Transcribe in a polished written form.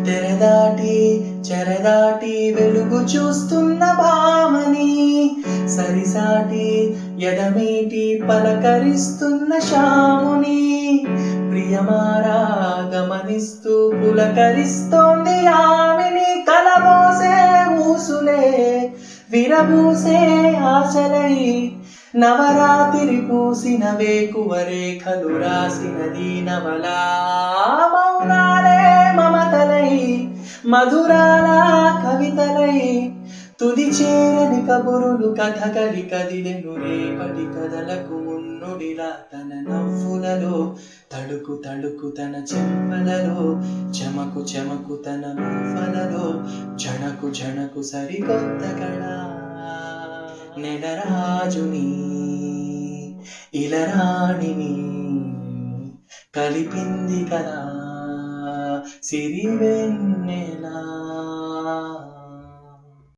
తెరదాటి చెరదాటి వెలుగు చూస్తున్న భామని, సరిసాటి ఎదమీటి పలకరిస్తున్న శాముని, ప్రియమారా గమనిస్తూ పులకరిస్తోంది ఆమెని. కలబోసే ఊసులే విరబూసే ఆశలై, నవరాత్రి పూసిన వేకువ రేఖలు రాసినది నవలా. మౌనాలే మమతలై మధురాల కవితలై, తుది చేరని కబురులు కథకలి కదిలెను రేపటి కథలకు మున్నుడిలా. తన నవ్వులలో తడుకు తడుకు తన చెంపలలో, చెమకు చెమకు తన మువ్వలలో, జణకు జణకు సరికొత్త కళ. నెలరాజుని ఇలరాణిని కలిపింది కదా సిరివెన్నెలా.